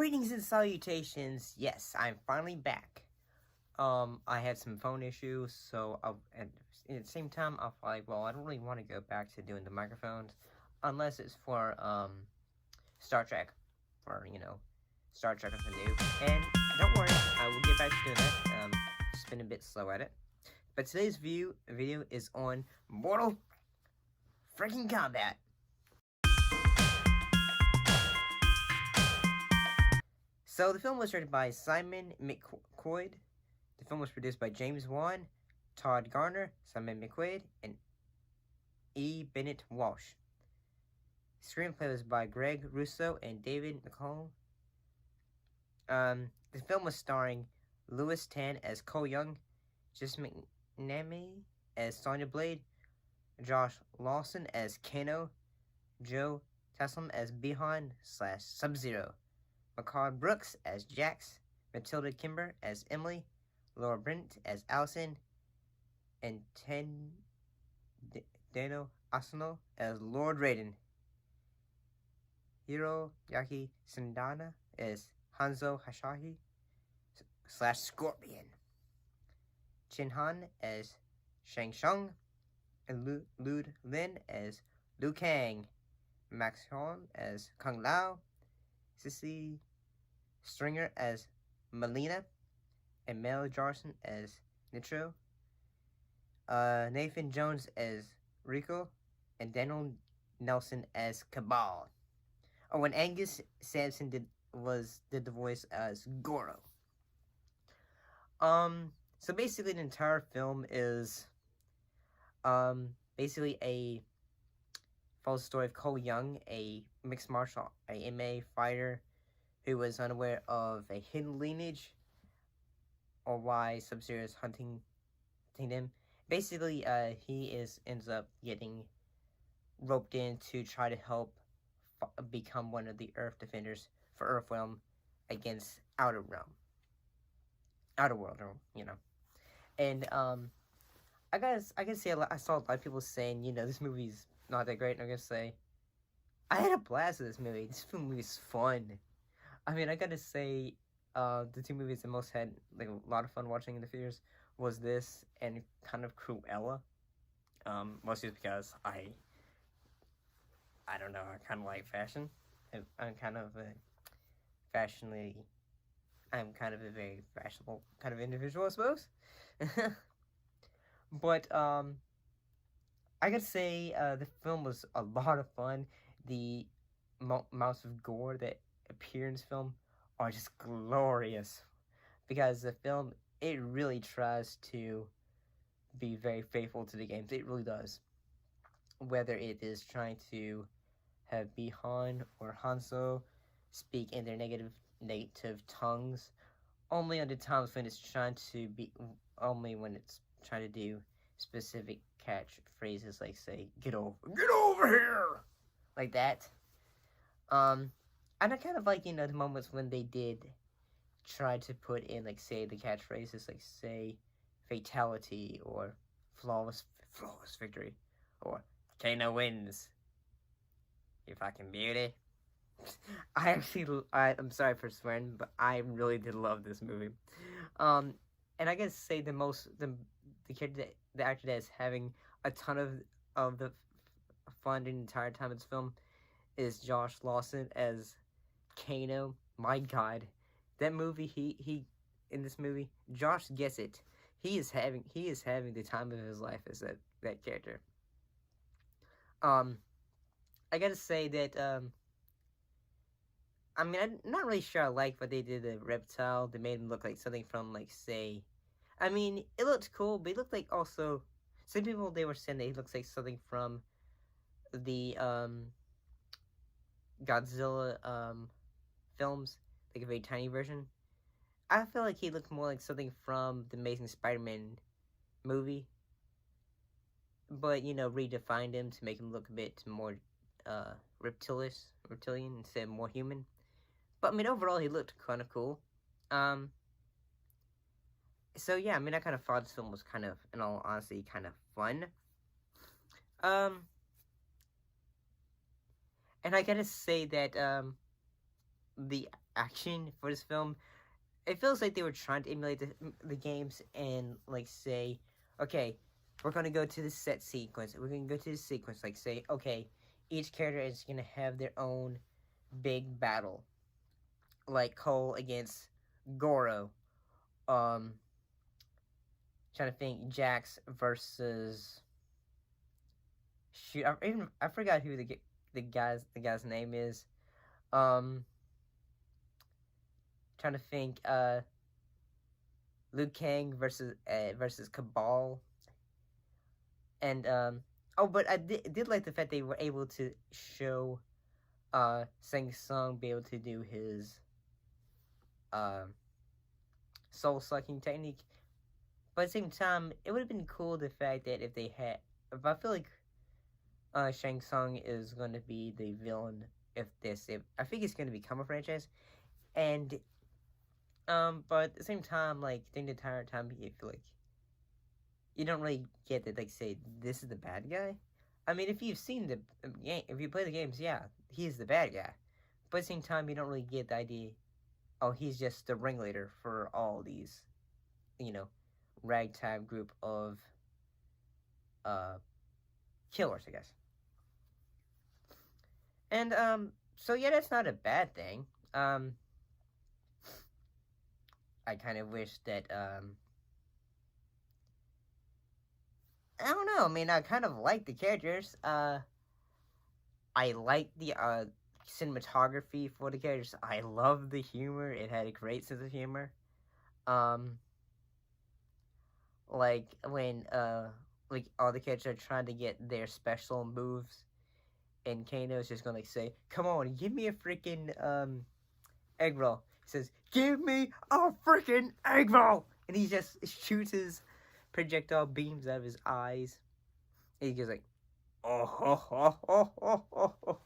Greetings and salutations. Yes, I'm finally back. I had some phone issues, so at the same time, I was like, well, I don't really want to go back to doing the microphones, unless it's for, Star Trek, for, Star Trek is new. And don't worry, I will get back to doing that. Just been a bit slow at it. But today's video is on Mortal freaking Kombat. So, the film was directed by Simon McQuoid. The film was produced by James Wan, Todd Garner, Simon McQuoid, and E. Bennett Walsh. The screenplay was by Greg Russo and David Nicole. The film was starring Louis Tan as Cole Young, Jess McNamee as Sonya Blade, Josh Lawson as Kano, Joe Taslim as Bihan/Sub-Zero, McCall Brooks as Jax, Matilda Kimber as Emily, Laura Brent as Allison, and Dano Asano as Lord Raiden. Hiroyaki Sandana as Hanzo Hasashi/Scorpion. Chin Han as Shang Tsung, and Lud Lin as Liu Kang. Max Horn as Kung Lao, Cissy Stringer as Melina, and Mel Jarson as Nitro, Nathan Jones as Rico, and Daniel Nelson as Cabal. Oh, and Angus Sampson did the voice as Goro. So basically the entire film is basically a follows the story of Cole Young, a mixed martial MMA fighter who was unaware of a hidden lineage or why Sub-Zero is hunting him. Basically, he ends up getting roped in to try to help become one of the Earth defenders for Earthrealm against Outer World, And I gotta say, I saw a lot of people saying, this movie's not that great, and I'm gonna say, I had a blast with this movie. This movie is fun. I mean, I gotta say, the two movies I most had like a lot of fun watching in the theaters was this and kind of Cruella. Mostly because I don't know, I kind of like fashion. I'm kind of a very fashionable kind of individual, I suppose. But I gotta say, the film was a lot of fun. The amounts of gore that appear in this film are just glorious, because the film, it really tries to be very faithful to the games. It really does. Whether it is trying to have Bihan or Hanzo speak in their native tongues, only on the times when it's trying to do specific catch phrases, like say get over here, like that. And I kind of like, the moments when they did try to put in, like, say, the catchphrases, like, say, fatality, or flawless victory, or Kano wins, you fucking beauty. I'm sorry for swearing, but I really did love this movie. And I gotta say, the character, the actor that is having a ton of the fun the entire time of this film is Josh Lawson as Kano. My God, that movie, he in this movie, Josh gets it. He is having the time of his life as that character. I gotta say that I mean, I'm not really sure I like what they did to the reptile. They made him look like something from, like, say, I mean, it looked cool, but it looked like also, some people, they were saying that he looks like something from the Godzilla films, like a very tiny version. I feel like he looked more like something from the Amazing Spider-Man movie, but, redefined him to make him look a bit more reptilian instead of more human. But, I mean, overall, he looked kind of cool. So, yeah, I mean, I kind of thought this film was kind of, in all honesty, kind of fun. And I gotta say that, the action for this film. It feels like they were trying to emulate the games and like say, okay, we're gonna go to the set sequence. We're gonna go to the sequence. Like say, okay, each character is gonna have their own big battle, like Cole against Goro. Um, trying to think, Jax versus shoot. I forgot who the guy's name is. Um, trying to think. Liu Kang versus Cabal, and oh, but I did like the fact they were able to show Shang Tsung be able to do his soul sucking technique. But at the same time, it would have been cool the fact that if I feel like Shang Tsung is going to be the villain if I think it's going to become a franchise, and but at the same time, like during the entire time, you feel like you don't really get that, like, say, this is the bad guy. I mean, if you've seen the game, if you play the games, yeah, he's the bad guy. But at the same time, you don't really get the idea, oh, he's just the ringleader for all these, ragtag group of killers, I guess. And, so yeah, that's not a bad thing. I kind of wish that, I don't know. I mean, I kind of like the characters. I like the cinematography for the characters. I love the humor. It had a great sense of humor. Like when like all the characters are trying to get their special moves, and Kano's just gonna say, "Come on, give me a freaking egg roll." He says, "Give me a freaking egg roll," and he just shoots his projectile beams out of his eyes. And he goes like, "Oh ho ho ho ho ho ho,"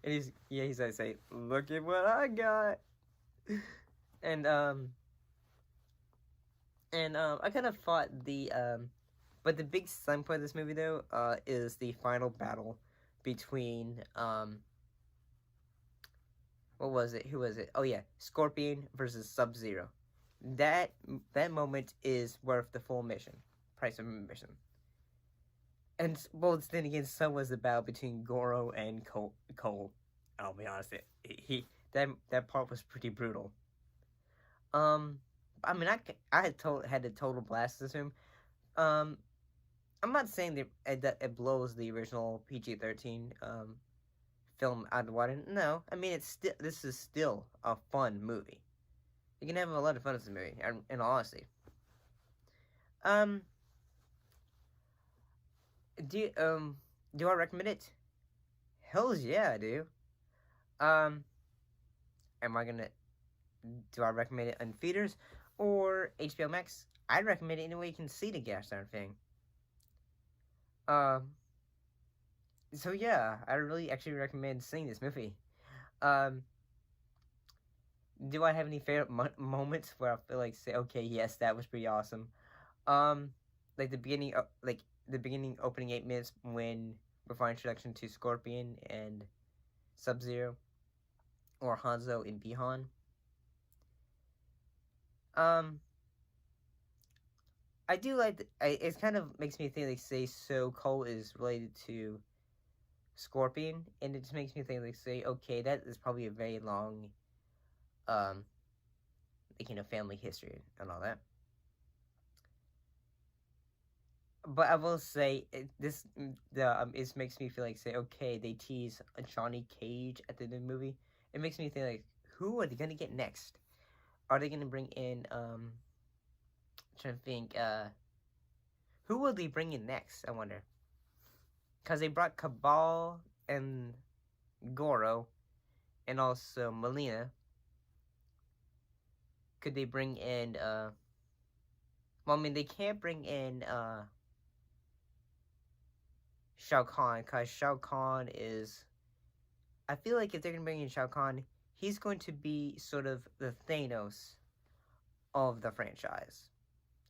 and he's like, "Say, look at what I got," and I kind of thought but the big selling point of this movie though, is the final battle between what was it? Who was it? Oh yeah, Scorpion versus Sub-Zero. That moment is worth the full price of admission. And well, then again, so was the battle between Goro and Cole. I'll be honest, that part was pretty brutal. I mean, I had a total blast this film. I'm not saying that it blows the original PG-13 film out of the water. No, I mean this is still a fun movie. You can have a lot of fun with this movie, in all honesty. Do I recommend it? Hells yeah, I do. Am I gonna? Do I recommend it on theaters or HBO Max? I'd recommend it any way you can see the gosh darn thing. So yeah, I really actually recommend seeing this movie. Do I have any favorite moments where I feel like say, okay, yes, that was pretty awesome? Like the beginning, opening 8 minutes when before introduction to Scorpion and Sub-Zero, or Hanzo and Bihan. I do like it. Kind of makes me think like say so Cole is related to Scorpion, and it just makes me think like say okay, that is probably a very long family history and all that. But I will say this makes me feel like say okay, they tease Johnny Cage at the end of the movie. It makes me think like who are they gonna get next? Are they gonna bring in trying to think who will they bring in next? I wonder. Because they brought Cabal and Goro and also Melina. Could they bring in well, I mean they can't bring in Shao Kahn, because Shao Kahn is, I feel like if they're gonna bring in Shao Kahn, he's going to be sort of the Thanos of the franchise.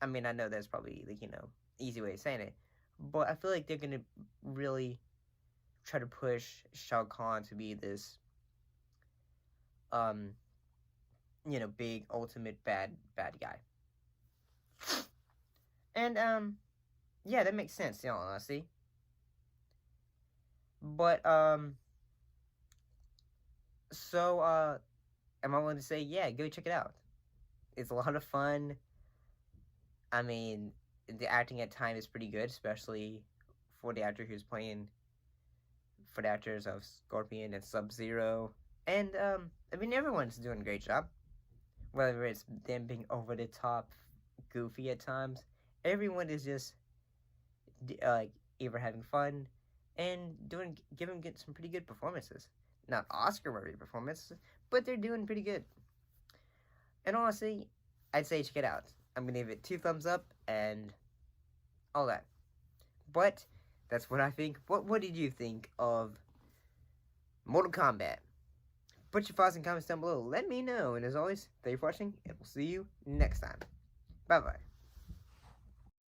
I mean, I know that's probably easy way of saying it, but I feel like they're gonna really try to push Shao Kahn to be this big ultimate bad guy. And yeah, that makes sense, in all honesty. But so am I willing to say, yeah, go check it out. It's a lot of fun. I mean, the acting at times is pretty good, especially for the actor who's playing, for the actors of Scorpion and Sub-Zero. And I mean, everyone's doing a great job. Whether it's them being over the top, goofy at times, everyone is just either having fun and giving some pretty good performances. Not Oscar-worthy performances, but they're doing pretty good. And honestly, I'd say check it out. I'm gonna give it 2 thumbs up and all that. But that's what I think. What did you think of Mortal Kombat? Put your thoughts and comments down below. Let me know. And as always, thank you for watching, and we'll see you next time. Bye bye.